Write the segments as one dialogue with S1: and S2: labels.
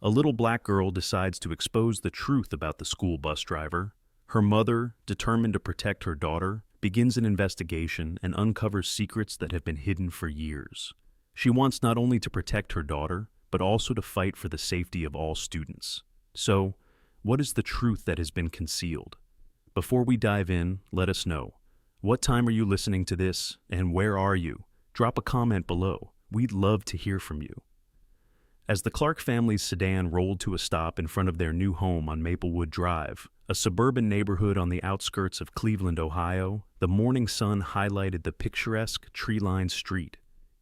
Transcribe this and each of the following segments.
S1: A little black girl decides to expose the truth about the school bus driver. Her mother, determined to protect her daughter, begins an investigation and uncovers secrets that have been hidden for years. She wants not only to protect her daughter, but also to fight for the safety of all students. So, what is the truth that has been concealed? Before we dive in, let us know. What time are you listening to this, and where are you? Drop a comment below. We'd love to hear from you. As the Clark family's sedan rolled to a stop in front of their new home on Maplewood Drive, a suburban neighborhood on the outskirts of Cleveland, Ohio, the morning sun highlighted the picturesque, tree-lined street.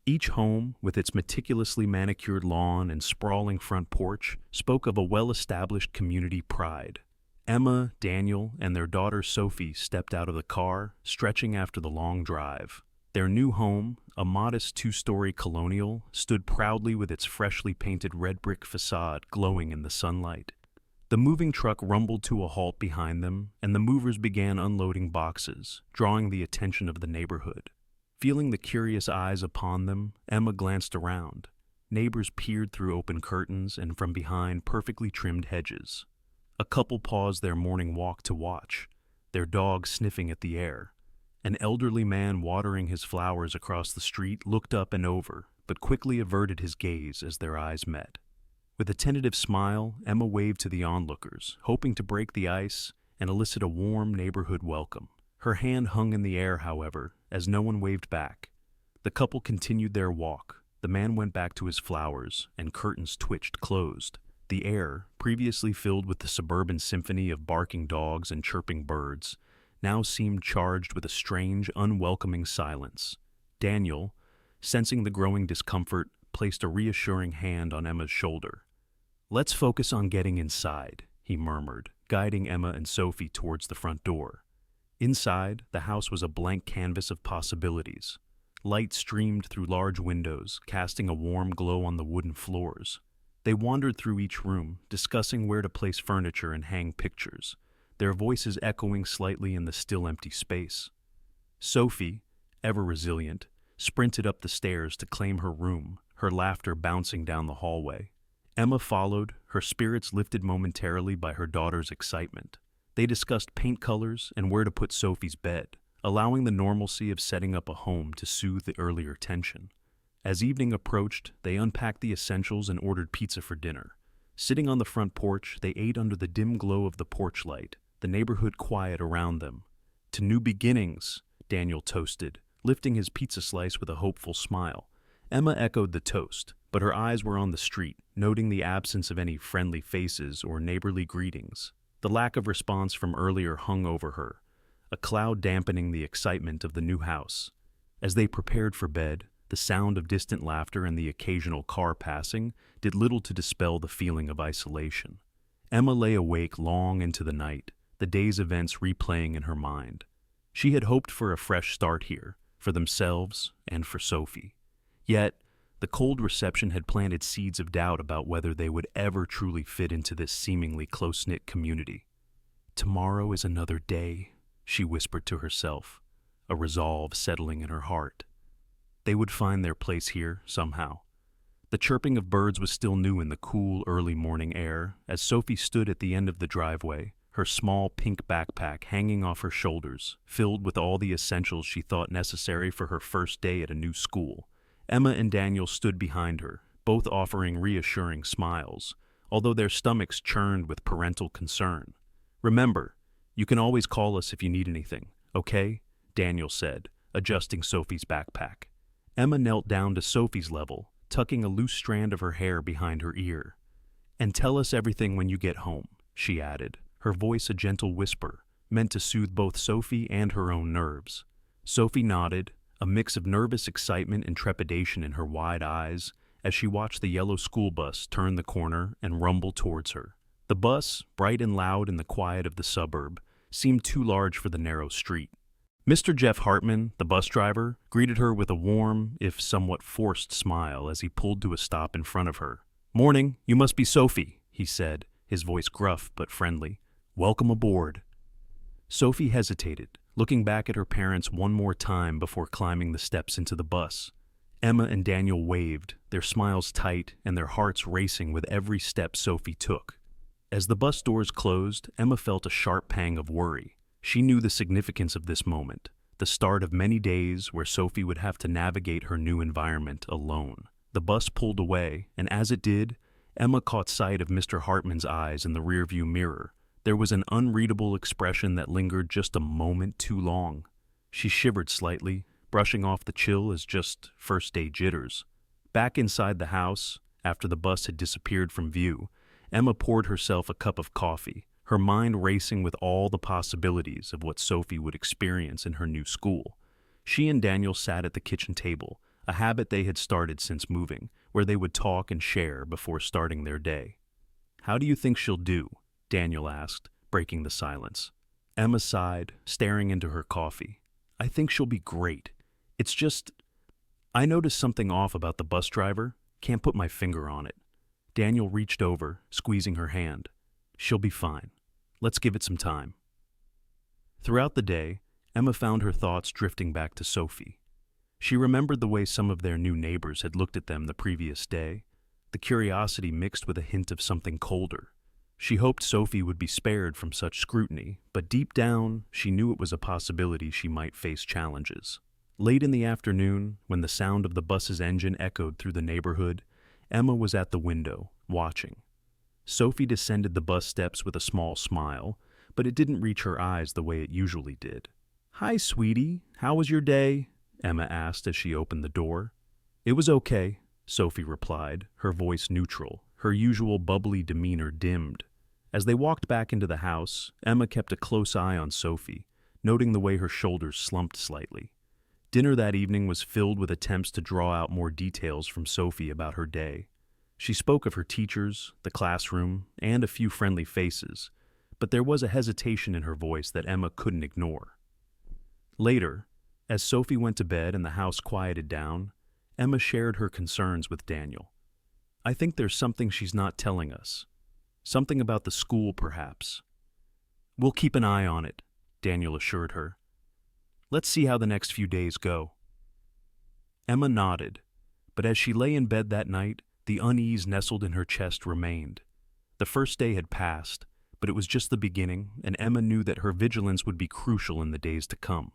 S1: Each home, with its meticulously manicured lawn and sprawling front porch, spoke of a well-established community pride. Emma, Daniel, and their daughter Sophie stepped out of the car, stretching after the long drive. Their new home, a modest two-story colonial, stood proudly with its freshly painted red brick facade glowing in the sunlight. The moving truck rumbled to a halt behind them, and the movers began unloading boxes, drawing the attention of the neighborhood. Feeling the curious eyes upon them, Emma glanced around. Neighbors peered through open curtains and from behind perfectly trimmed hedges. A couple paused their morning walk to watch, their dog sniffing at the air. An elderly man watering his flowers across the street looked up and over, but quickly averted his gaze as their eyes met. With a tentative smile, Emma waved to the onlookers, hoping to break the ice and elicit a warm neighborhood welcome. Her hand hung in the air, however, as no one waved back. The couple continued their walk. The man went back to his flowers, and curtains twitched closed. The air, previously filled with the suburban symphony of barking dogs and chirping birds, now seemed charged with a strange, unwelcoming silence. Daniel, sensing the growing discomfort, placed a reassuring hand on Emma's shoulder. "Let's focus on getting inside," he murmured, guiding Emma and Sophie towards the front door. Inside, the house was a blank canvas of possibilities. Light streamed through large windows, casting a warm glow on the wooden floors. They wandered through each room, discussing where to place furniture and hang pictures, their voices echoing slightly in the still empty space. Sophie, ever resilient, sprinted up the stairs to claim her room, her laughter bouncing down the hallway. Emma followed, her spirits lifted momentarily by her daughter's excitement. They discussed paint colors and where to put Sophie's bed, allowing the normalcy of setting up a home to soothe the earlier tension. As evening approached, they unpacked the essentials and ordered pizza for dinner. Sitting on the front porch, they ate under the dim glow of the porch light, the neighborhood quiet around them. "To new beginnings," Daniel toasted, lifting his pizza slice with a hopeful smile. Emma echoed the toast, but her eyes were on the street, noting the absence of any friendly faces or neighborly greetings. The lack of response from earlier hung over her, a cloud dampening the excitement of the new house. As they prepared for bed, the sound of distant laughter and the occasional car passing did little to dispel the feeling of isolation. Emma lay awake long into the night, the day's events replaying in her mind. She had hoped for a fresh start here, for themselves and for Sophie. Yet, the cold reception had planted seeds of doubt about whether they would ever truly fit into this seemingly close-knit community. "Tomorrow is another day," she whispered to herself, a resolve settling in her heart. They would find their place here, somehow. The chirping of birds was still new in the cool, early morning air, as Sophie stood at the end of the driveway, her small pink backpack hanging off her shoulders, filled with all the essentials she thought necessary for her first day at a new school. Emma and Daniel stood behind her, both offering reassuring smiles, although their stomachs churned with parental concern. "Remember, you can always call us if you need anything, okay?" Daniel said, adjusting Sophie's backpack. Emma knelt down to Sophie's level, tucking a loose strand of her hair behind her ear. "And tell us everything when you get home," she added, her voice a gentle whisper, meant to soothe both Sophie and her own nerves. Sophie nodded, a mix of nervous excitement and trepidation in her wide eyes, as she watched the yellow school bus turn the corner and rumble towards her. The bus, bright and loud in the quiet of the suburb, seemed too large for the narrow street. Mr. Jeff Hartman, the bus driver, greeted her with a warm, if somewhat forced smile as he pulled to a stop in front of her. "Morning, you must be Sophie," he said, his voice gruff but friendly. "Welcome aboard." Sophie hesitated, looking back at her parents one more time before climbing the steps into the bus. Emma and Daniel waved, their smiles tight and their hearts racing with every step Sophie took. As the bus doors closed, Emma felt a sharp pang of worry. She knew the significance of this moment, the start of many days where Sophie would have to navigate her new environment alone. The bus pulled away, and as it did, Emma caught sight of Mr. Hartman's eyes in the rearview mirror. There was an unreadable expression that lingered just a moment too long. She shivered slightly, brushing off the chill as just first-day jitters. Back inside the house, after the bus had disappeared from view, Emma poured herself a cup of coffee, her mind racing with all the possibilities of what Sophie would experience in her new school. She and Daniel sat at the kitchen table, a habit they had started since moving, where they would talk and share before starting their day. "How do you think she'll do?" Daniel asked, breaking the silence. Emma sighed, staring into her coffee. "I think she'll be great. It's just, I noticed something off about the bus driver. Can't put my finger on it." Daniel reached over, squeezing her hand. "She'll be fine. Let's give it some time." Throughout the day, Emma found her thoughts drifting back to Sophie. She remembered the way some of their new neighbors had looked at them the previous day, the curiosity mixed with a hint of something colder. She hoped Sophie would be spared from such scrutiny, but deep down, she knew it was a possibility she might face challenges. Late in the afternoon, when the sound of the bus's engine echoed through the neighborhood, Emma was at the window, watching. Sophie descended the bus steps with a small smile, but it didn't reach her eyes the way it usually did. "Hi, sweetie. How was your day?" Emma asked as she opened the door. "It was okay," Sophie replied, her voice neutral, her usual bubbly demeanor dimmed. As they walked back into the house, Emma kept a close eye on Sophie, noting the way her shoulders slumped slightly. Dinner that evening was filled with attempts to draw out more details from Sophie about her day. She spoke of her teachers, the classroom, and a few friendly faces, but there was a hesitation in her voice that Emma couldn't ignore. Later, as Sophie went to bed and the house quieted down, Emma shared her concerns with Daniel. "I think there's something she's not telling us. Something about the school, perhaps." "We'll keep an eye on it," Daniel assured her. "Let's see how the next few days go." Emma nodded, but as she lay in bed that night, the unease nestled in her chest remained. The first day had passed, but it was just the beginning, and Emma knew that her vigilance would be crucial in the days to come.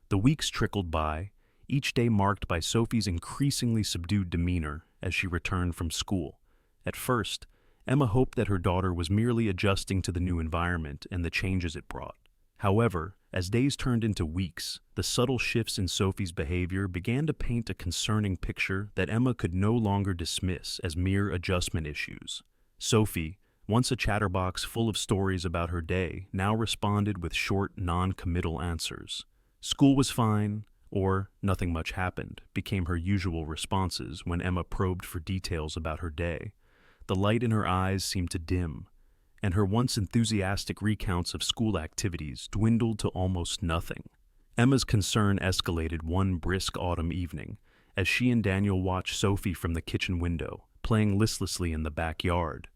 S1: The weeks trickled by, each day marked by Sophie's increasingly subdued demeanor as she returned from school. At first, Emma hoped that her daughter was merely adjusting to the new environment and the changes it brought. However, as days turned into weeks, the subtle shifts in Sophie's behavior began to paint a concerning picture that Emma could no longer dismiss as mere adjustment issues. Sophie, once a chatterbox full of stories about her day, now responded with short, non-committal answers. "School was fine," or "nothing much happened," became her usual responses when Emma probed for details about her day. The light in her eyes seemed to dim, and her once enthusiastic recounts of school activities dwindled to almost nothing. Emma's concern escalated one brisk autumn evening, as she and Daniel watched Sophie from the kitchen window, playing listlessly in the backyard.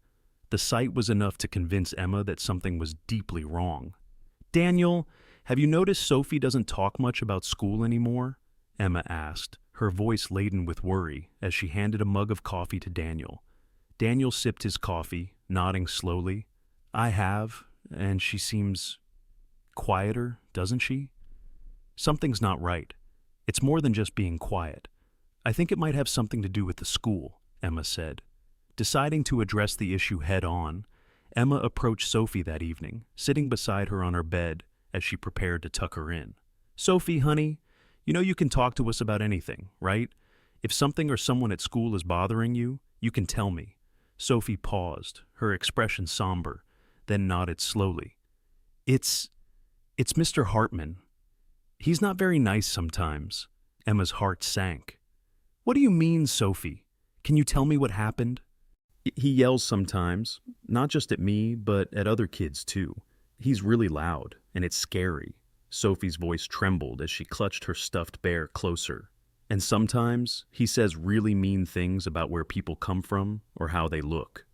S1: The sight was enough to convince Emma that something was deeply wrong. "Daniel, have you noticed Sophie doesn't talk much about school anymore?" Emma asked, her voice laden with worry, as she handed a mug of coffee to Daniel. Daniel sipped his coffee, nodding slowly. "I have, and she seems quieter, doesn't she?" "Something's not right. It's more than just being quiet. I think it might have something to do with the school," Emma said. Deciding to address the issue head-on, Emma approached Sophie that evening, sitting beside her on her bed as she prepared to tuck her in. "Sophie, honey, you know you can talk to us about anything, right? If something or someone at school is bothering you, you can tell me." Sophie paused, her expression somber, then nodded slowly. It's Mr. Hartman. He's not very nice sometimes." Emma's heart sank. "What do you mean, Sophie? Can you tell me what happened?" "He yells sometimes, not just at me, but at other kids too. He's really loud, and it's scary." Sophie's voice trembled as she clutched her stuffed bear closer. "And sometimes he says really mean things about where people come from or how they look."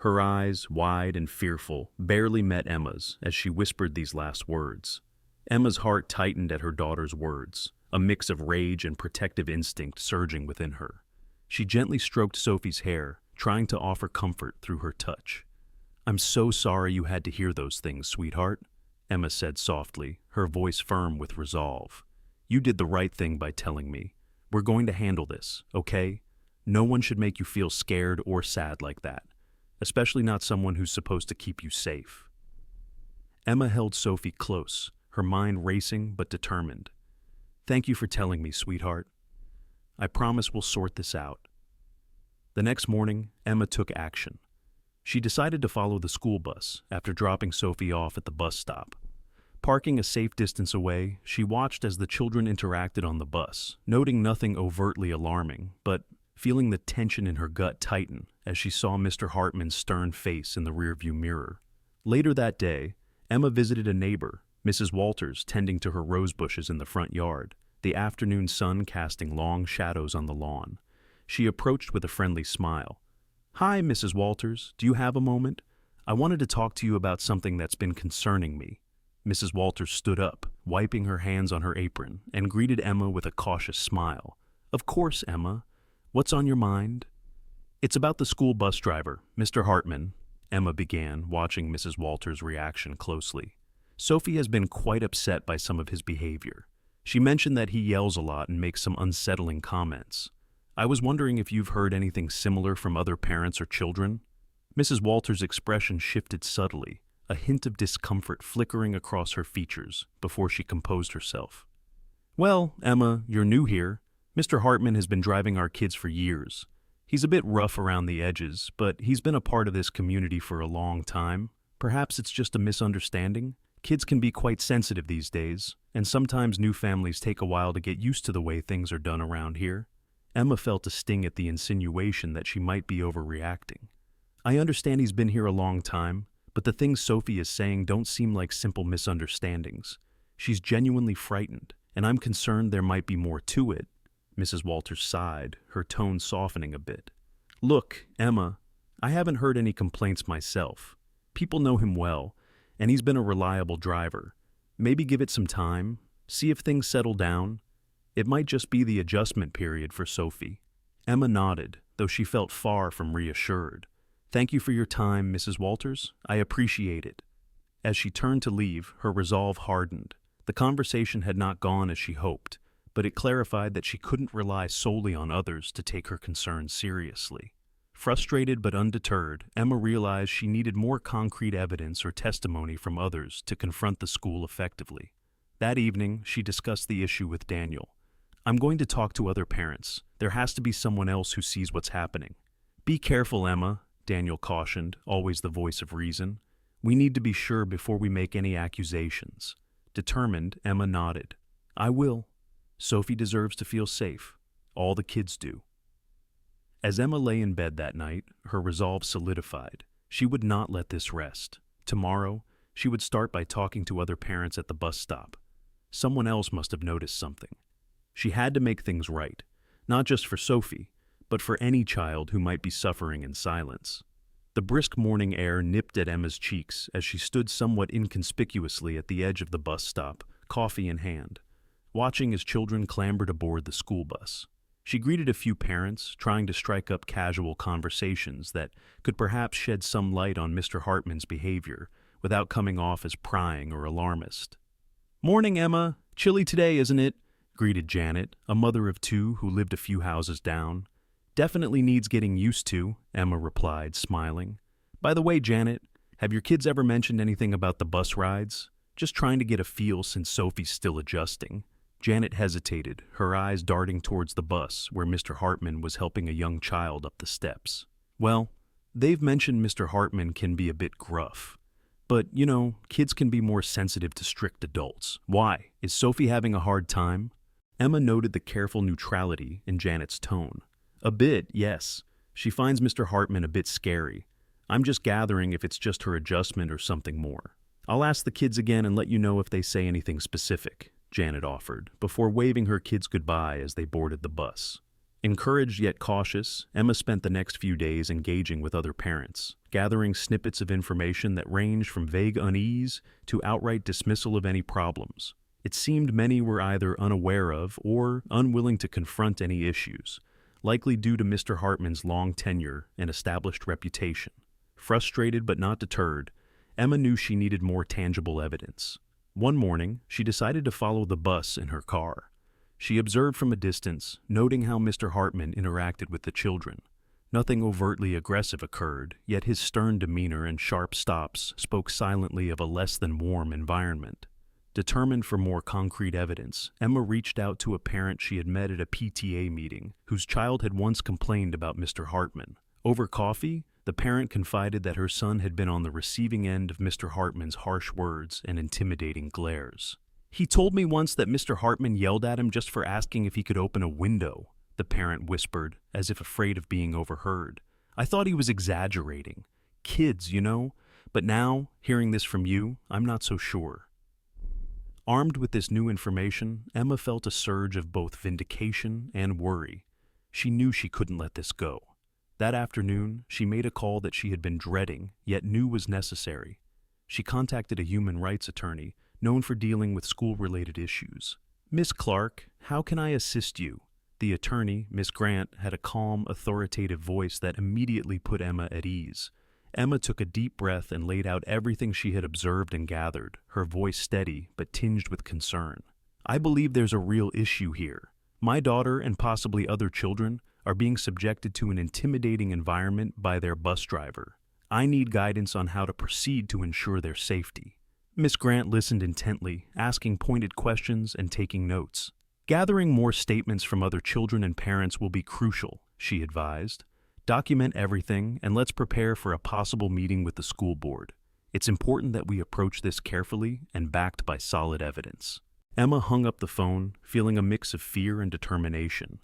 S1: Her eyes, wide and fearful, barely met Emma's as she whispered these last words. Emma's heart tightened at her daughter's words. a mix of rage and protective instinct surging within her. She gently stroked Sophie's hair, trying to offer comfort through her touch. "I'm so sorry you had to hear those things, sweetheart," Emma said softly, her voice firm with resolve. "You did the right thing by telling me. We're going to handle this, okay? No one should make you feel scared or sad like that, especially not someone who's supposed to keep you safe." Emma held Sophie close, her mind racing but determined. "Thank you for telling me, sweetheart. I promise we'll sort this out." The next morning, Emma took action. She decided to follow the school bus after dropping Sophie off at the bus stop. Parking a safe distance away, she watched as the children interacted on the bus, noting nothing overtly alarming, but feeling the tension in her gut tighten as she saw Mr. Hartman's stern face in the rearview mirror. Later that day, Emma visited a neighbor, Mrs. Walters, tending to her rose bushes in the front yard, the afternoon sun casting long shadows on the lawn. She approached with a friendly smile. "Hi, Mrs. Walters, do you have a moment? I wanted to talk to you about something that's been concerning me." Mrs. Walters stood up, wiping her hands on her apron, and greeted Emma with a cautious smile. "Of course, Emma. What's on your mind?" "It's about the school bus driver, Mr. Hartman," Emma began, watching Mrs. Walters' reaction closely. "Sophie has been quite upset by some of his behavior. She mentioned that he yells a lot and makes some unsettling comments. I was wondering if you've heard anything similar from other parents or children?" Mrs. Walters' expression shifted subtly, a hint of discomfort flickering across her features before she composed herself. "Well, Emma, you're new here. Mr. Hartman has been driving our kids for years. He's a bit rough around the edges, but he's been a part of this community for a long time. Perhaps it's just a misunderstanding. Kids can be quite sensitive these days, and sometimes new families take a while to get used to the way things are done around here." Emma felt a sting at the insinuation that she might be overreacting. "I understand he's been here a long time, but the things Sophie is saying don't seem like simple misunderstandings. She's genuinely frightened, and I'm concerned there might be more to it." Mrs. Walters sighed, her tone softening a bit. "Look, Emma, I haven't heard any complaints myself. People know him well, and he's been a reliable driver. Maybe give it some time, see if things settle down. It might just be the adjustment period for Sophie." Emma nodded, though she felt far from reassured. "Thank you for your time, Mrs. Walters. I appreciate it." As she turned to leave, her resolve hardened. The conversation had not gone as she hoped, but it clarified that she couldn't rely solely on others to take her concerns seriously. Frustrated but undeterred, Emma realized she needed more concrete evidence or testimony from others to confront the school effectively. That evening, she discussed the issue with Daniel. "I'm going to talk to other parents. There has to be someone else who sees what's happening." "Be careful, Emma," Daniel cautioned, always the voice of reason. "We need to be sure before we make any accusations." Determined, Emma nodded. "I will. Sophie deserves to feel safe. All the kids do." As Emma lay in bed that night, her resolve solidified. She would not let this rest. Tomorrow, she would start by talking to other parents at the bus stop. Someone else must have noticed something. She had to make things right, not just for Sophie, but for any child who might be suffering in silence. The brisk morning air nipped at Emma's cheeks as she stood somewhat inconspicuously at the edge of the bus stop, coffee in hand, watching as children clambered aboard the school bus. She greeted a few parents, trying to strike up casual conversations that could perhaps shed some light on Mr. Hartman's behavior without coming off as prying or alarmist. "Morning, Emma. Chilly today, isn't it?" greeted Janet, a mother of two who lived a few houses down. "Definitely needs getting used to," Emma replied, smiling. "By the way, Janet, have your kids ever mentioned anything about the bus rides? Just trying to get a feel since Sophie's still adjusting." Janet hesitated, her eyes darting towards the bus where Mr. Hartman was helping a young child up the steps. "Well, they've mentioned Mr. Hartman can be a bit gruff. But, kids can be more sensitive to strict adults. Why? Is Sophie having a hard time?" Emma noted the careful neutrality in Janet's tone. "A bit, yes. She finds Mr. Hartman a bit scary. I'm just gathering if it's just her adjustment or something more. I'll ask the kids again and let you know if they say anything specific," Janet offered, before waving her kids goodbye as they boarded the bus. Encouraged yet cautious, Emma spent the next few days engaging with other parents, gathering snippets of information that ranged from vague unease to outright dismissal of any problems. It seemed many were either unaware of or unwilling to confront any issues, likely due to Mr. Hartman's long tenure and established reputation. Frustrated but not deterred, Emma knew she needed more tangible evidence. One morning, she decided to follow the bus in her car. She observed from a distance, noting how Mr. Hartman interacted with the children. Nothing overtly aggressive occurred, yet his stern demeanor and sharp stops spoke silently of a less than warm environment. Determined for more concrete evidence, Emma reached out to a parent she had met at a PTA meeting, whose child had once complained about Mr. Hartman. Over coffee, the parent confided that her son had been on the receiving end of Mr. Hartman's harsh words and intimidating glares. "He told me once that Mr. Hartman yelled at him just for asking if he could open a window," the parent whispered, as if afraid of being overheard. "I thought he was exaggerating. Kids, you know. But now, hearing this from you, I'm not so sure." Armed with this new information, Emma felt a surge of both vindication and worry. She knew she couldn't let this go. That afternoon, she made a call that she had been dreading, yet knew was necessary. She contacted a human rights attorney, known for dealing with school-related issues. "Miss Clark, how can I assist you?" The attorney, Miss Grant, had a calm, authoritative voice that immediately put Emma at ease. Emma took a deep breath and laid out everything she had observed and gathered, her voice steady but tinged with concern. "I believe there's a real issue here. My daughter and possibly other children are being subjected to an intimidating environment by their bus driver. I need guidance on how to proceed to ensure their safety." Miss Grant listened intently, asking pointed questions and taking notes. "Gathering more statements from other children and parents will be crucial," she advised. "Document everything, and let's prepare for a possible meeting with the school board. It's important that we approach this carefully and backed by solid evidence." Emma hung up the phone, feeling a mix of fear and determination.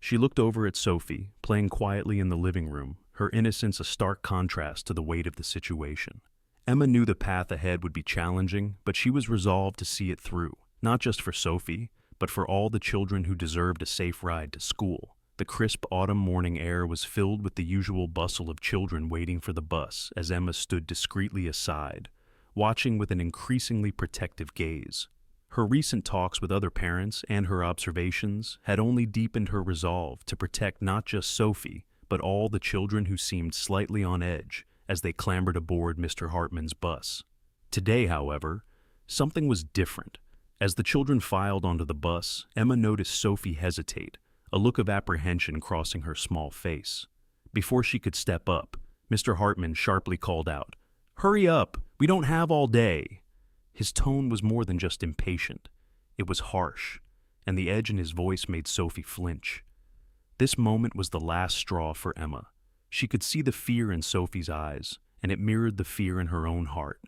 S1: She looked over at Sophie, playing quietly in the living room, her innocence a stark contrast to the weight of the situation. Emma knew the path ahead would be challenging, but she was resolved to see it through, not just for Sophie, but for all the children who deserved a safe ride to school. The crisp autumn morning air was filled with the usual bustle of children waiting for the bus as Emma stood discreetly aside, watching with an increasingly protective gaze. Her recent talks with other parents and her observations had only deepened her resolve to protect not just Sophie, but all the children who seemed slightly on edge as they clambered aboard Mr. Hartman's bus. Today, however, something was different. As the children filed onto the bus, Emma noticed Sophie hesitate, a look of apprehension crossing her small face. Before she could step up, Mr. Hartman sharply called out, "Hurry up! We don't have all day!" His tone was more than just impatient. It was harsh, and the edge in his voice made Sophie flinch. This moment was the last straw for Emma. She could see the fear in Sophie's eyes, and it mirrored the fear in her own heart.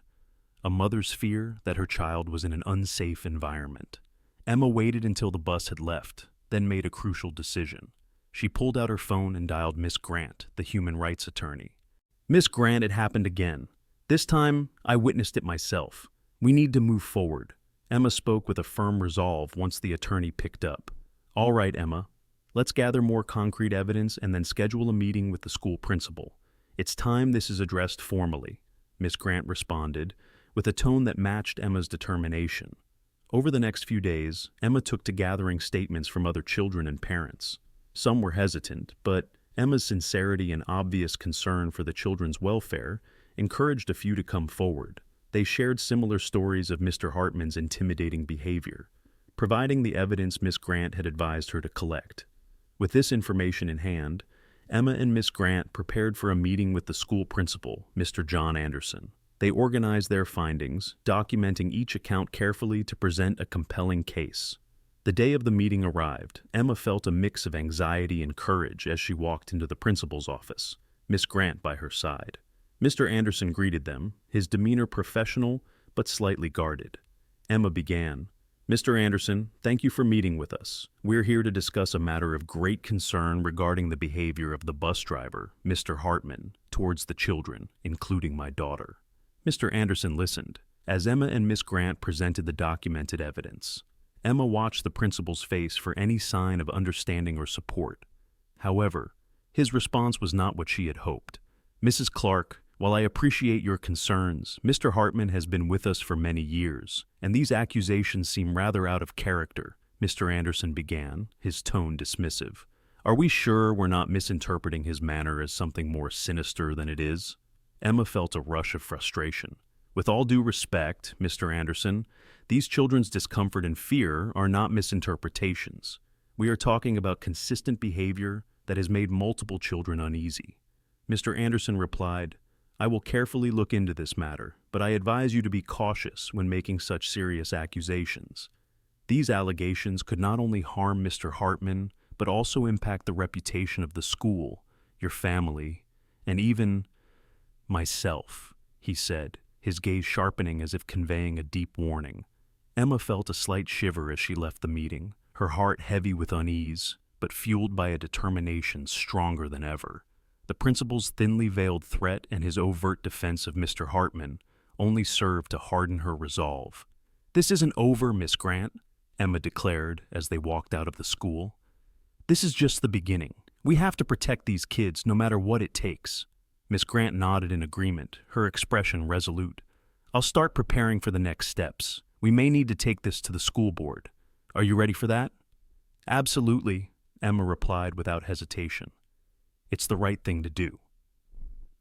S1: A mother's fear that her child was in an unsafe environment. Emma waited until the bus had left, then made a crucial decision. She pulled out her phone and dialed Miss Grant, the human rights attorney. "Miss Grant, it happened again. This time, I witnessed it myself. We need to move forward." Emma spoke with a firm resolve once the attorney picked up. "All right, Emma. Let's gather more concrete evidence and then schedule a meeting with the school principal. It's time this is addressed formally," Miss Grant responded, with a tone that matched Emma's determination. Over the next few days, Emma took to gathering statements from other children and parents. Some were hesitant, but Emma's sincerity and obvious concern for the children's welfare encouraged a few to come forward. They shared similar stories of Mr. Hartman's intimidating behavior, providing the evidence Miss Grant had advised her to collect. With this information in hand, Emma and Miss Grant prepared for a meeting with the school principal, Mr. John Anderson. They organized their findings, documenting each account carefully to present a compelling case. The day of the meeting arrived. Emma felt a mix of anxiety and courage as she walked into the principal's office, Miss Grant by her side. Mr. Anderson greeted them, his demeanor professional but slightly guarded. Emma began, "Mr. Anderson, thank you for meeting with us. We're here to discuss a matter of great concern regarding the behavior of the bus driver, Mr. Hartman, towards the children, including my daughter." Mr. Anderson listened, as Emma and Miss Grant presented the documented evidence. Emma watched the principal's face for any sign of understanding or support. However, his response was not what she had hoped. "Mrs. Clark, While I appreciate your concerns, Mr. Hartman has been with us for many years, and these accusations seem rather out of character," Mr. Anderson began, his tone dismissive. "Are we sure we're not misinterpreting his manner as something more sinister than it is?" Emma felt a rush of frustration. "With all due respect, Mr. Anderson, these children's discomfort and fear are not misinterpretations. We are talking about consistent behavior that has made multiple children uneasy." Mr. Anderson replied, "I will carefully look into this matter, but I advise you to be cautious when making such serious accusations. These allegations could not only harm Mr. Hartman, but also impact the reputation of the school, your family, and even myself," he said, his gaze sharpening as if conveying a deep warning. Emma felt a slight shiver as she left the meeting, her heart heavy with unease, but fueled by a determination stronger than ever. The principal's thinly veiled threat and his overt defense of Mr. Hartman only served to harden her resolve. "This isn't over, Miss Grant," Emma declared as they walked out of the school. "This is just the beginning. We have to protect these kids no matter what it takes." Miss Grant nodded in agreement, her expression resolute. "I'll start preparing for the next steps. We may need to take this to the school board. Are you ready for that?" "Absolutely," Emma replied without hesitation. "It's the right thing to do."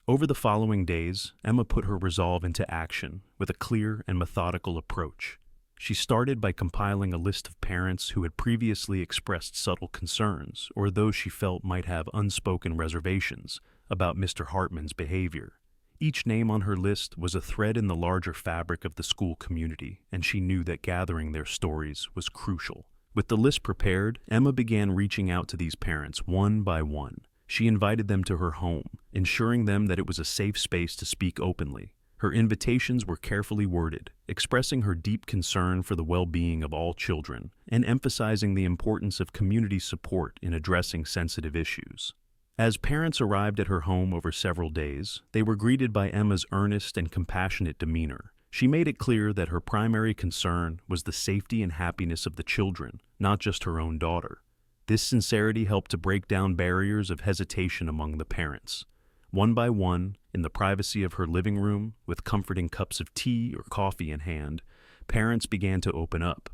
S1: Over the following days, Emma put her resolve into action with a clear and methodical approach. She started by compiling a list of parents who had previously expressed subtle concerns or those she felt might have unspoken reservations about Mr. Hartman's behavior. Each name on her list was a thread in the larger fabric of the school community, and she knew that gathering their stories was crucial. With the list prepared, Emma began reaching out to these parents one by one. She invited them to her home, ensuring them that it was a safe space to speak openly. Her invitations were carefully worded, expressing her deep concern for the well-being of all children and emphasizing the importance of community support in addressing sensitive issues. As parents arrived at her home over several days, they were greeted by Emma's earnest and compassionate demeanor. She made it clear that her primary concern was the safety and happiness of the children, not just her own daughter. This sincerity helped to break down barriers of hesitation among the parents. One by one, in the privacy of her living room, with comforting cups of tea or coffee in hand, parents began to open up.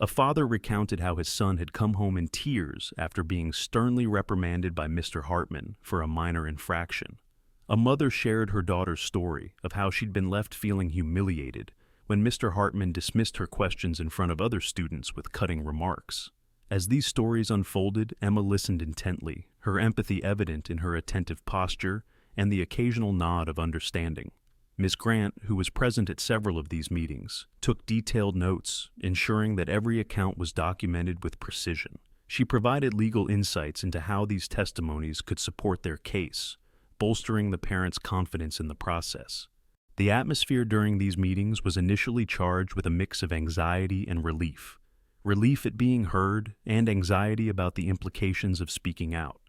S1: A father recounted how his son had come home in tears after being sternly reprimanded by Mr. Hartman for a minor infraction. A mother shared her daughter's story of how she'd been left feeling humiliated when Mr. Hartman dismissed her questions in front of other students with cutting remarks. As these stories unfolded, Emma listened intently, her empathy evident in her attentive posture and the occasional nod of understanding. Miss Grant, who was present at several of these meetings, took detailed notes, ensuring that every account was documented with precision. She provided legal insights into how these testimonies could support their case, bolstering the parents' confidence in the process. The atmosphere during these meetings was initially charged with a mix of anxiety and relief. Relief at being heard and anxiety about the implications of speaking out.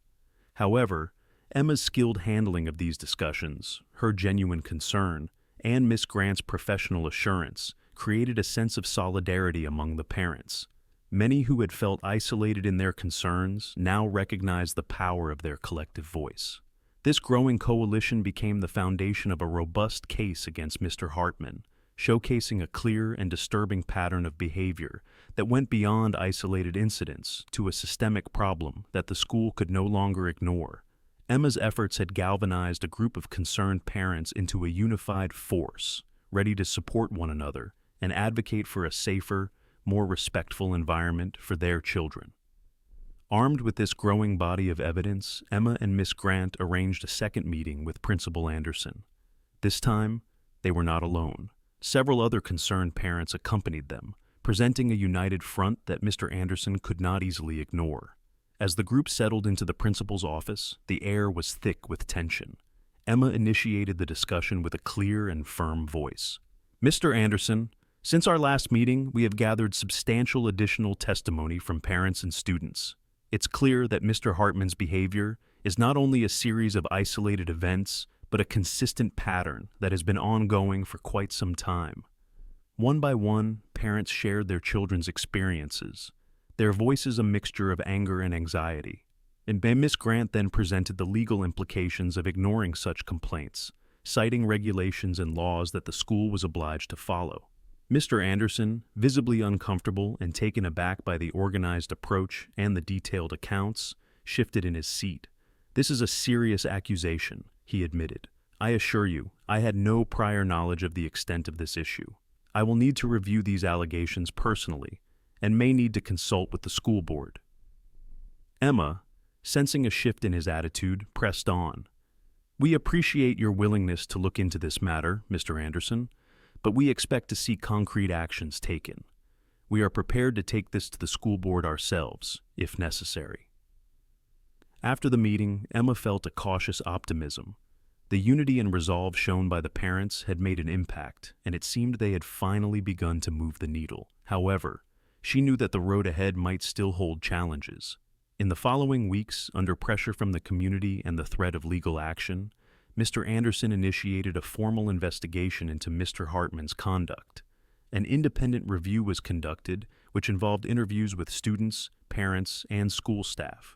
S1: However, Emma's skilled handling of these discussions, her genuine concern, and Miss Grant's professional assurance created a sense of solidarity among the parents. Many who had felt isolated in their concerns now recognized the power of their collective voice. This growing coalition became the foundation of a robust case against Mr. Hartman, showcasing a clear and disturbing pattern of behavior that went beyond isolated incidents to a systemic problem that the school could no longer ignore. Emma's efforts had galvanized a group of concerned parents into a unified force, ready to support one another and advocate for a safer, more respectful environment for their children. Armed with this growing body of evidence, Emma and Miss Grant arranged a second meeting with Principal Anderson. This time, they were not alone. Several other concerned parents accompanied them, presenting a united front that Mr. Anderson could not easily ignore. As the group settled into the principal's office, the air was thick with tension. Emma initiated the discussion with a clear and firm voice. "Mr. Anderson, since our last meeting, we have gathered substantial additional testimony from parents and students. It's clear that Mr. Hartman's behavior is not only a series of isolated events, but a consistent pattern that has been ongoing for quite some time." One by one, parents shared their children's experiences, their voices a mixture of anger and anxiety. And Miss Grant then presented the legal implications of ignoring such complaints, citing regulations and laws that the school was obliged to follow. Mr. Anderson, visibly uncomfortable and taken aback by the organized approach and the detailed accounts, shifted in his seat. "This is a serious accusation," he admitted. "I assure you, I had no prior knowledge of the extent of this issue. I will need to review these allegations personally and may need to consult with the school board." Emma, sensing a shift in his attitude, pressed on. "We appreciate your willingness to look into this matter, Mr. Anderson, but we expect to see concrete actions taken. We are prepared to take this to the school board ourselves, if necessary." After the meeting, Emma felt a cautious optimism. The unity and resolve shown by the parents had made an impact, and it seemed they had finally begun to move the needle. However, she knew that the road ahead might still hold challenges. In the following weeks, under pressure from the community and the threat of legal action, Mr. Anderson initiated a formal investigation into Mr. Hartman's conduct. An independent review was conducted, which involved interviews with students, parents, and school staff.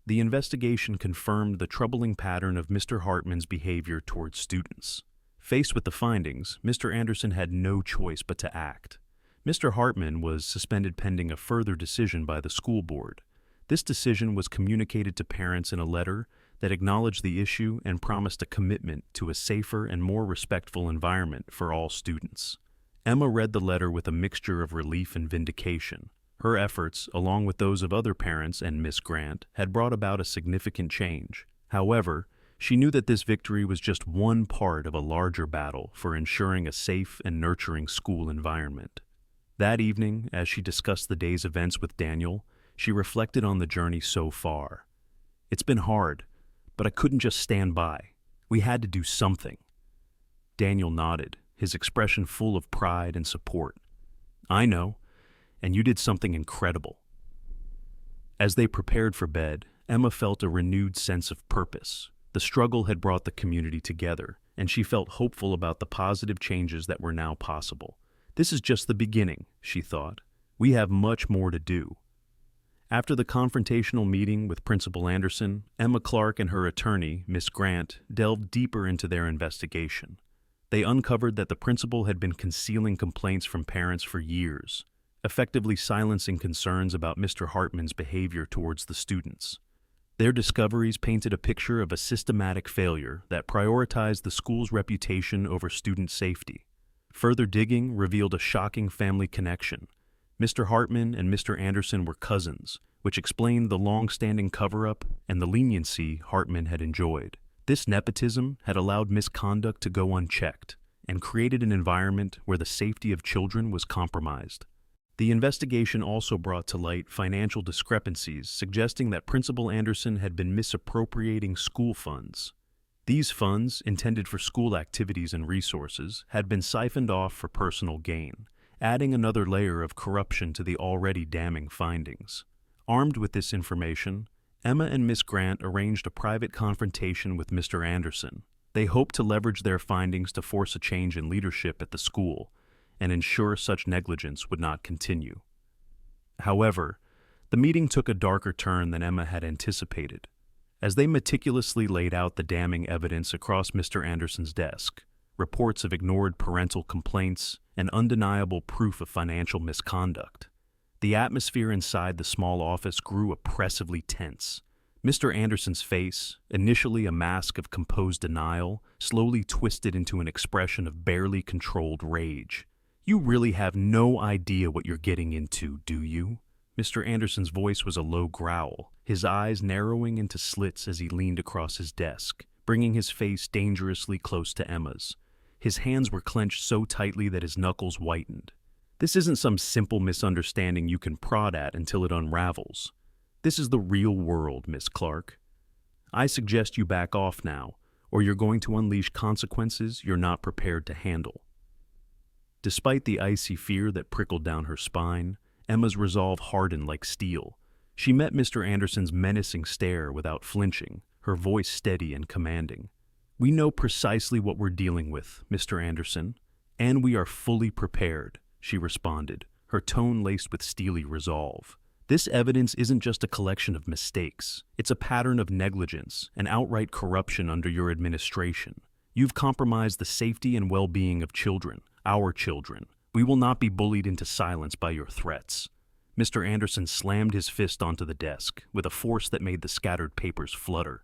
S1: The investigation confirmed the troubling pattern of Mr. Hartman's behavior towards students. Faced with the findings, Mr. Anderson had no choice but to act. Mr. Hartman was suspended pending a further decision by the school board. This decision was communicated to parents in a letter that acknowledged the issue and promised a commitment to a safer and more respectful environment for all students. Emma read the letter with a mixture of relief and vindication. Her efforts, along with those of other parents and Miss Grant, had brought about a significant change. However, she knew that this victory was just one part of a larger battle for ensuring a safe and nurturing school environment. That evening, as she discussed the day's events with Daniel, she reflected on the journey so far. "It's been hard, but I couldn't just stand by. We had to do something." Daniel nodded, his expression full of pride and support. "I know, and you did something incredible." As they prepared for bed, Emma felt a renewed sense of purpose. The struggle had brought the community together, and she felt hopeful about the positive changes that were now possible. "This is just the beginning," she thought. "We have much more to do." After the confrontational meeting with Principal Anderson, Emma Clark and her attorney, Miss Grant, delved deeper into their investigation. They uncovered that the principal had been concealing complaints from parents for years, effectively silencing concerns about Mr. Hartman's behavior towards the students. Their discoveries painted a picture of a systematic failure that prioritized the school's reputation over student safety. Further digging revealed a shocking family connection. Mr. Hartman and Mr. Anderson were cousins, which explained the long-standing cover-up and the leniency Hartman had enjoyed. This nepotism had allowed misconduct to go unchecked and created an environment where the safety of children was compromised. The investigation also brought to light financial discrepancies, suggesting that Principal Anderson had been misappropriating school funds. These funds, intended for school activities and resources, had been siphoned off for personal gain, adding another layer of corruption to the already damning findings. Armed with this information, Emma and Miss Grant arranged a private confrontation with Mr. Anderson. They hoped to leverage their findings to force a change in leadership at the school and ensure such negligence would not continue. However, the meeting took a darker turn than Emma had anticipated. As they meticulously laid out the damning evidence across Mr. Anderson's desk, reports of ignored parental complaints, and undeniable proof of financial misconduct, the atmosphere inside the small office grew oppressively tense. Mr. Anderson's face, initially a mask of composed denial, slowly twisted into an expression of barely controlled rage. "You really have no idea what you're getting into, do you?" Mr. Anderson's voice was a low growl, his eyes narrowing into slits as he leaned across his desk, bringing his face dangerously close to Emma's. His hands were clenched so tightly that his knuckles whitened. "This isn't some simple misunderstanding you can prod at until it unravels. This is the real world, Miss Clark. I suggest you back off now, or you're going to unleash consequences you're not prepared to handle." Despite the icy fear that prickled down her spine, Emma's resolve hardened like steel. She met Mr. Anderson's menacing stare without flinching, her voice steady and commanding. "We know precisely what we're dealing with, Mr. Anderson, and we are fully prepared," she responded, her tone laced with steely resolve. "This evidence isn't just a collection of mistakes. It's a pattern of negligence and outright corruption under your administration. You've compromised the safety and well-being of children, our children. We will not be bullied into silence by your threats." Mr. Anderson slammed his fist onto the desk with a force that made the scattered papers flutter.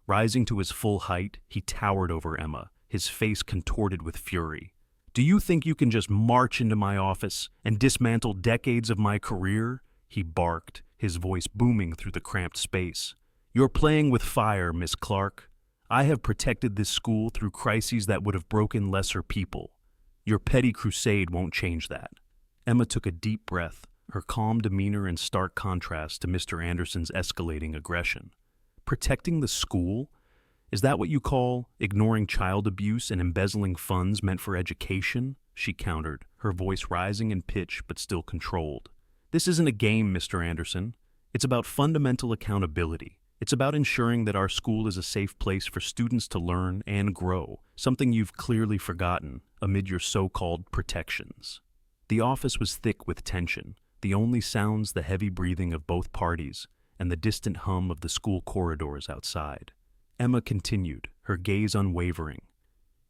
S1: Rising to his full height, he towered over Emma, his face contorted with fury. "Do you think you can just march into my office and dismantle decades of my career?" he barked, his voice booming through the cramped space. "You're playing with fire, Miss Clark. I have protected this school through crises that would have broken lesser people. Your petty crusade won't change that." Emma took a deep breath, her calm demeanor in stark contrast to Mr. Anderson's escalating aggression. "Protecting the school? Is that what you call ignoring child abuse and embezzling funds meant for education?" she countered, her voice rising in pitch but still controlled. "This isn't a game, Mr. Anderson. It's about fundamental accountability. It's about ensuring that our school is a safe place for students to learn and grow, something you've clearly forgotten amid your so-called protections." The office was thick with tension, the only sounds the heavy breathing of both parties and the distant hum of the school corridors outside. Emma continued, her gaze unwavering.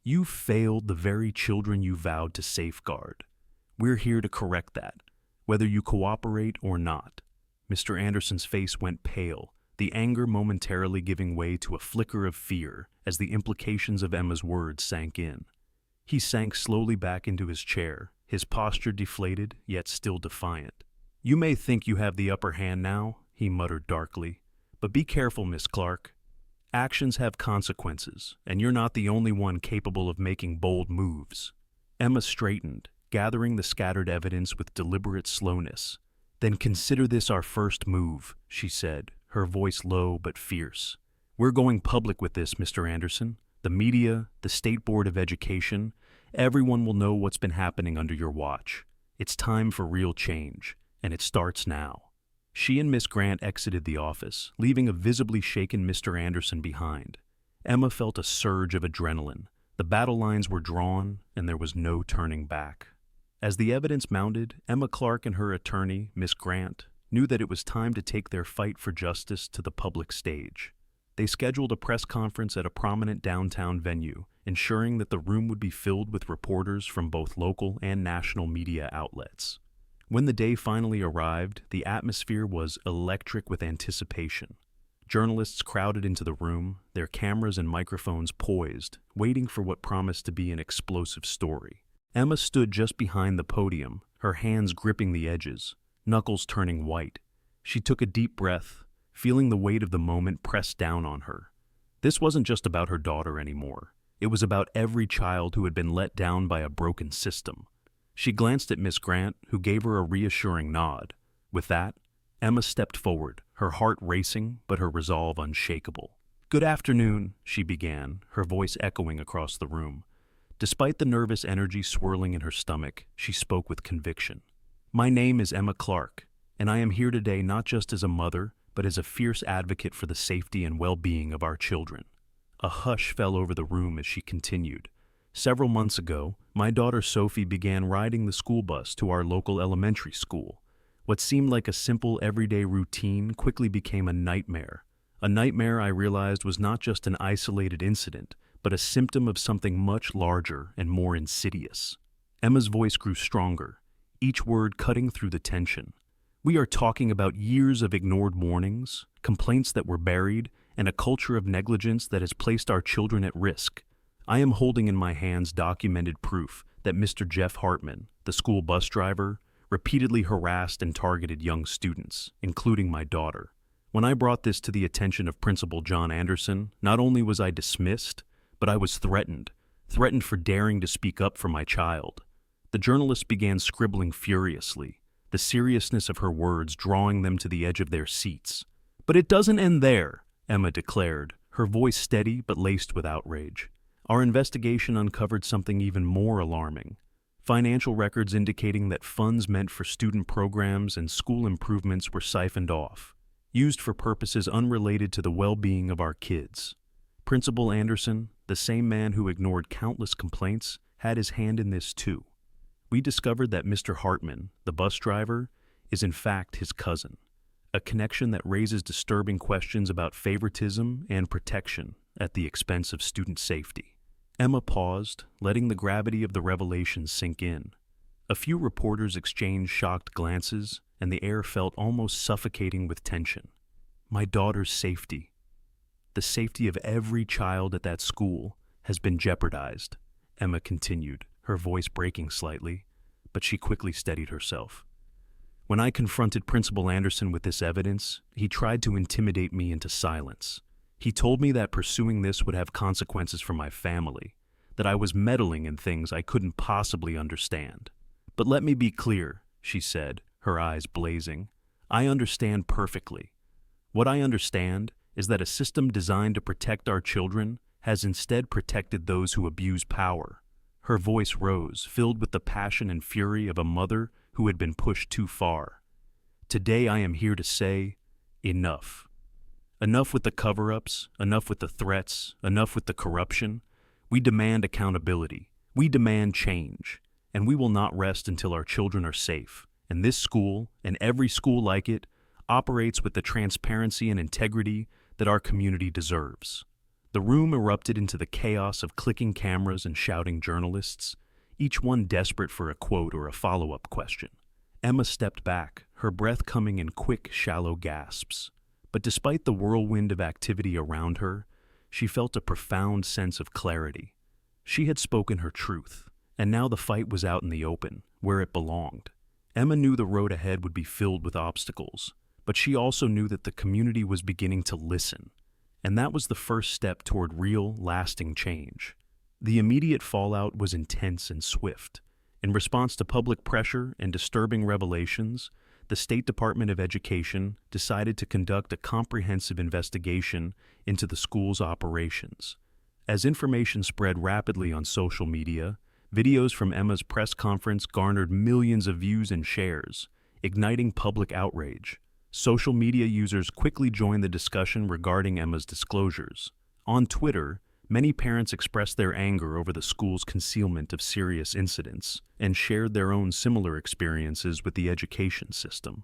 S1: "You failed the very children you vowed to safeguard. We're here to correct that, whether you cooperate or not." Mr. Anderson's face went pale, the anger momentarily giving way to a flicker of fear as the implications of Emma's words sank in. He sank slowly back into his chair, his posture deflated yet still defiant. "You may think you have the upper hand now," he muttered darkly, "but be careful, Miss Clark. Actions have consequences, and you're not the only one capable of making bold moves." Emma straightened, gathering the scattered evidence with deliberate slowness. "Then consider this our first move," she said, her voice low but fierce. "We're going public with this, Mr. Anderson. The media, the State Board of Education, everyone will know what's been happening under your watch. It's time for real change, and it starts now." She and Miss Grant exited the office, leaving a visibly shaken Mr. Anderson behind. Emma felt a surge of adrenaline. The battle lines were drawn, and there was no turning back. As the evidence mounted, Emma Clark and her attorney, Miss Grant, knew that it was time to take their fight for justice to the public stage. They scheduled a press conference at a prominent downtown venue, ensuring that the room would be filled with reporters from both local and national media outlets. When the day finally arrived, the atmosphere was electric with anticipation. Journalists crowded into the room, their cameras and microphones poised, waiting for what promised to be an explosive story. Emma stood just behind the podium, her hands gripping the edges, knuckles turning white. She took a deep breath, feeling the weight of the moment press down on her. This wasn't just about her daughter anymore. It was about every child who had been let down by a broken system. She glanced at Miss Grant, who gave her a reassuring nod. With that, Emma stepped forward, her heart racing but her resolve unshakable. "Good afternoon," she began, her voice echoing across the room. Despite the nervous energy swirling in her stomach, she spoke with conviction. "My name is Emma Clark, and I am here today not just as a mother, but as a fierce advocate for the safety and well-being of our children." A hush fell over the room as she continued. "Several months ago, my daughter Sophie began riding the school bus to our local elementary school. What seemed like a simple everyday routine quickly became a nightmare. A nightmare I realized was not just an isolated incident, but a symptom of something much larger and more insidious." Emma's voice grew stronger, each word cutting through the tension. "We are talking about years of ignored warnings, complaints that were buried, and a culture of negligence that has placed our children at risk. I am holding in my hands documented proof that Mr. Jeff Hartman, the school bus driver, repeatedly harassed and targeted young students, including my daughter. When I brought this to the attention of Principal John Anderson, not only was I dismissed, but I was threatened for daring to speak up for my child." The journalist began scribbling furiously, the seriousness of her words drawing them to the edge of their seats. "But it doesn't end there," Emma declared, her voice steady but laced with outrage. "Our investigation uncovered something even more alarming. Financial records indicating that funds meant for student programs and school improvements were siphoned off, used for purposes unrelated to the well-being of our kids. Principal Anderson, the same man who ignored countless complaints, had his hand in this too. We discovered that Mr. Hartman, the bus driver, is in fact his cousin, a connection that raises disturbing questions about favoritism and protection at the expense of student safety." Emma paused, letting the gravity of the revelation sink in. A few reporters exchanged shocked glances, and the air felt almost suffocating with tension. My daughter's safety, the safety of every child at that school, has been jeopardized, Emma continued, her voice breaking slightly, but she quickly steadied herself. When I confronted Principal Anderson with this evidence, he tried to intimidate me into silence. He told me that pursuing this would have consequences for my family, that I was meddling in things I couldn't possibly understand. But let me be clear, she said, her eyes blazing. I understand perfectly. What I understand is that a system designed to protect our children has instead protected those who abuse power. Her voice rose, filled with the passion and fury of a mother who had been pushed too far. Today I am here to say, enough. Enough with the cover-ups, enough with the threats, enough with the corruption. We demand accountability. We demand change. And we will not rest until our children are safe. And this school, and every school like it, operates with the transparency and integrity that our community deserves. The room erupted into the chaos of clicking cameras and shouting journalists, each one desperate for a quote or a follow-up question. Emma stepped back, her breath coming in quick, shallow gasps. But despite the whirlwind of activity around her, she felt a profound sense of clarity. She had spoken her truth, and now the fight was out in the open, where it belonged. Emma knew the road ahead would be filled with obstacles, but she also knew that the community was beginning to listen, and that was the first step toward real, lasting change. The immediate fallout was intense and swift. In response to public pressure and disturbing revelations, the State Department of Education decided to conduct a comprehensive investigation into the school's operations. As information spread rapidly on social media, videos from Emma's press conference garnered millions of views and shares, igniting public outrage. Social media users quickly joined the discussion regarding Emma's disclosures. On Twitter, many parents expressed their anger over the school's concealment of serious incidents and shared their own similar experiences with the education system.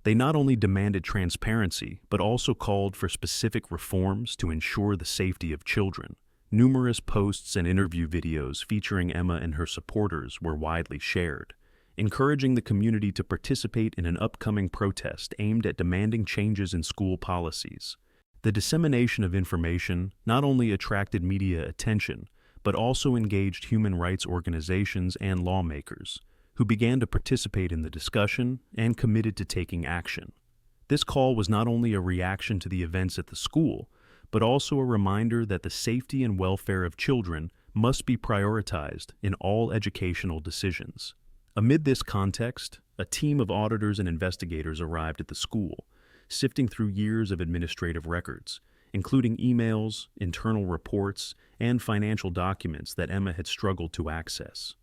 S1: They not only demanded transparency, but also called for specific reforms to ensure the safety of children. Numerous posts and interview videos featuring Emma and her supporters were widely shared, encouraging the community to participate in an upcoming protest aimed at demanding changes in school policies. The dissemination of information not only attracted media attention, but also engaged human rights organizations and lawmakers, who began to participate in the discussion and committed to taking action. This call was not only a reaction to the events at the school, but also a reminder that the safety and welfare of children must be prioritized in all educational decisions. Amid this context, a team of auditors and investigators arrived at the school, sifting through years of administrative records, including emails, internal reports, and financial documents that Emma had struggled to access.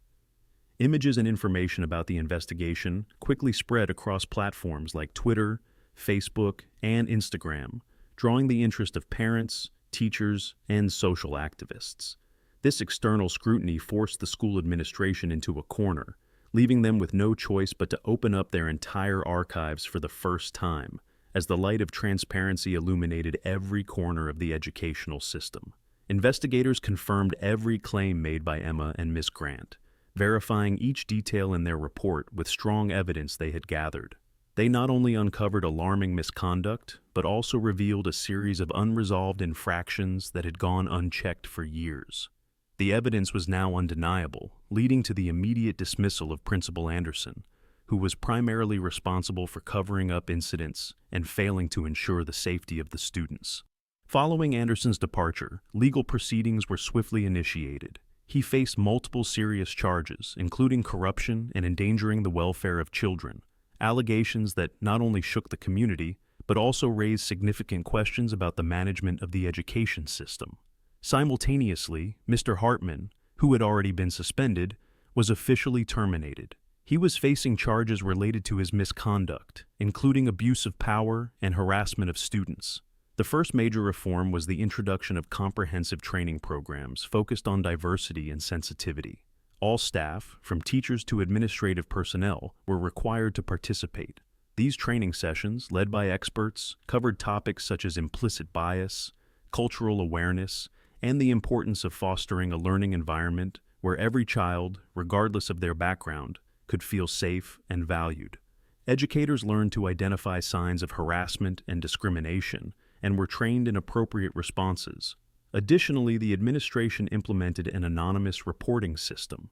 S1: Images and information about the investigation quickly spread across platforms like Twitter, Facebook, and Instagram, drawing the interest of parents, teachers, and social activists. This external scrutiny forced the school administration into a corner, leaving them with no choice but to open up their entire archives for the first time, as the light of transparency illuminated every corner of the educational system. Investigators confirmed every claim made by Emma and Miss Grant, verifying each detail in their report with strong evidence they had gathered. They not only uncovered alarming misconduct, but also revealed a series of unresolved infractions that had gone unchecked for years. The evidence was now undeniable, leading to the immediate dismissal of Principal Anderson, who was primarily responsible for covering up incidents and failing to ensure the safety of the students. Following Anderson's departure, legal proceedings were swiftly initiated. He faced multiple serious charges, including corruption and endangering the welfare of children, allegations that not only shook the community, but also raised significant questions about the management of the education system. Simultaneously, Mr. Hartman, who had already been suspended, was officially terminated. He was facing charges related to his misconduct, including abuse of power and harassment of students. The first major reform was the introduction of comprehensive training programs focused on diversity and sensitivity. All staff, from teachers to administrative personnel, were required to participate. These training sessions, led by experts, covered topics such as implicit bias, cultural awareness, and the importance of fostering a learning environment where every child, regardless of their background, could feel safe and valued. Educators learned to identify signs of harassment and discrimination and were trained in appropriate responses. Additionally, the administration implemented an anonymous reporting system.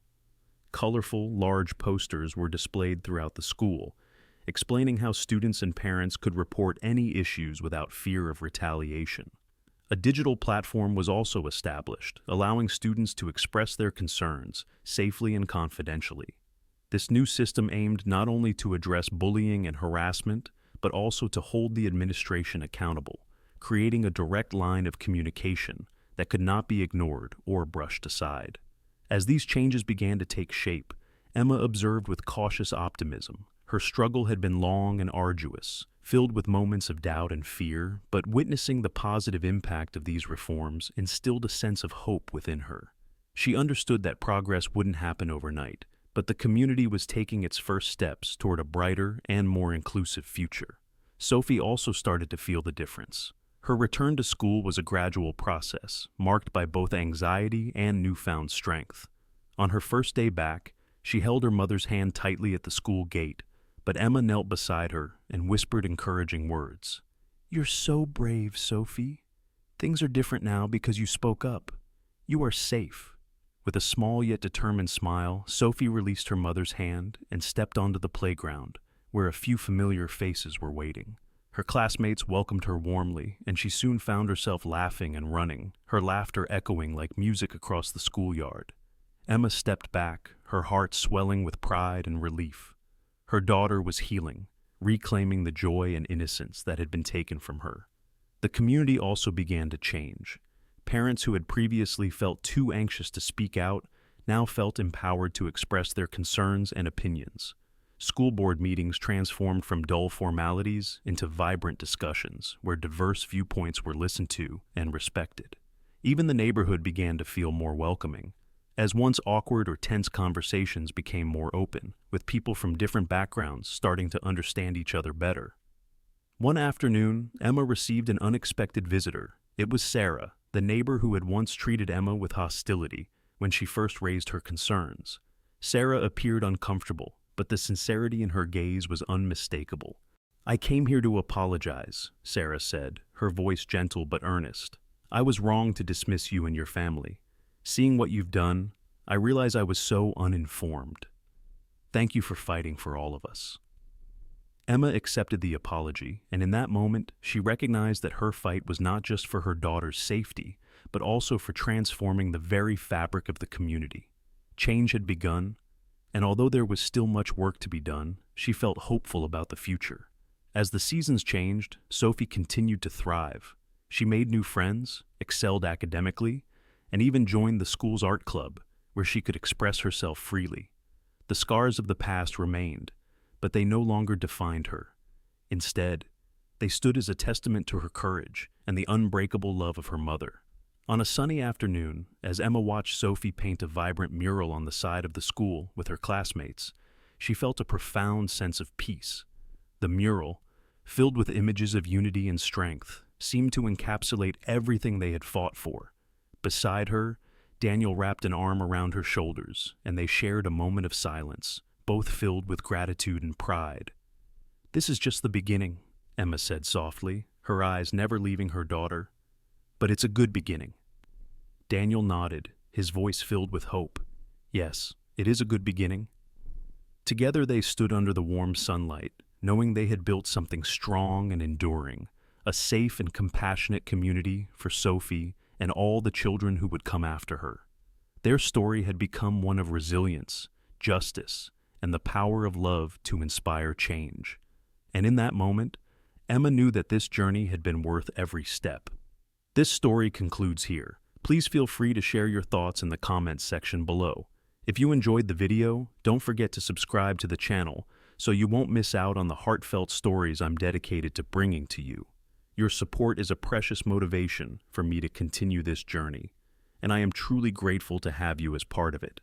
S1: Colorful, large posters were displayed throughout the school, explaining how students and parents could report any issues without fear of retaliation. A digital platform was also established, allowing students to express their concerns safely and confidentially. This new system aimed not only to address bullying and harassment, but also to hold the administration accountable, creating a direct line of communication that could not be ignored or brushed aside. As these changes began to take shape, Emma observed with cautious optimism. Her struggle had been long and arduous, filled with moments of doubt and fear, but witnessing the positive impact of these reforms instilled a sense of hope within her. She understood that progress wouldn't happen overnight, but the community was taking its first steps toward a brighter and more inclusive future. Sophie also started to feel the difference. Her return to school was a gradual process, marked by both anxiety and newfound strength. On her first day back, she held her mother's hand tightly at the school gate, but Emma knelt beside her and whispered encouraging words. "You're so brave, Sophie. Things are different now because you spoke up. You are safe." With a small yet determined smile, Sophie released her mother's hand and stepped onto the playground, where a few familiar faces were waiting. Her classmates welcomed her warmly, and she soon found herself laughing and running, her laughter echoing like music across the schoolyard. Emma stepped back, her heart swelling with pride and relief. Her daughter was healing, reclaiming the joy and innocence that had been taken from her. The community also began to change. Parents who had previously felt too anxious to speak out now felt empowered to express their concerns and opinions. School board meetings transformed from dull formalities into vibrant discussions where diverse viewpoints were listened to and respected. Even the neighborhood began to feel more welcoming, as once awkward or tense conversations became more open, with people from different backgrounds starting to understand each other better. One afternoon, Emma received an unexpected visitor. It was Sarah, the neighbor who had once treated Emma with hostility when she first raised her concerns. Sarah appeared uncomfortable, but the sincerity in her gaze was unmistakable. "I came here to apologize," Sarah said, her voice gentle but earnest. "I was wrong to dismiss you and your family. Seeing what you've done, I realize I was so uninformed. Thank you for fighting for all of us." Emma accepted the apology, and in that moment, she recognized that her fight was not just for her daughter's safety, but also for transforming the very fabric of the community. Change had begun, and although there was still much work to be done, she felt hopeful about the future. As the seasons changed, Sophie continued to thrive. She made new friends, excelled academically, and even joined the school's art club, where she could express herself freely. The scars of the past remained, but they no longer defined her. Instead, they stood as a testament to her courage and the unbreakable love of her mother. On a sunny afternoon, as Emma watched Sophie paint a vibrant mural on the side of the school with her classmates, she felt a profound sense of peace. The mural, filled with images of unity and strength, seemed to encapsulate everything they had fought for. Beside her, Daniel wrapped an arm around her shoulders, and they shared a moment of silence, both filled with gratitude and pride. "This is just the beginning," Emma said softly, her eyes never leaving her daughter. "But it's a good beginning." Daniel nodded, his voice filled with hope. "Yes, it is a good beginning." Together they stood under the warm sunlight, knowing they had built something strong and enduring, a safe and compassionate community for Sophie and all the children who would come after her. Their story had become one of resilience, justice, and the power of love to inspire change. And in that moment, Emma knew that this journey had been worth every step. This story concludes here. Please feel free to share your thoughts in the comments section below. If you enjoyed the video, don't forget to subscribe to the channel so you won't miss out on the heartfelt stories I'm dedicated to bringing to you. Your support is a precious motivation for me to continue this journey, and I am truly grateful to have you as part of it.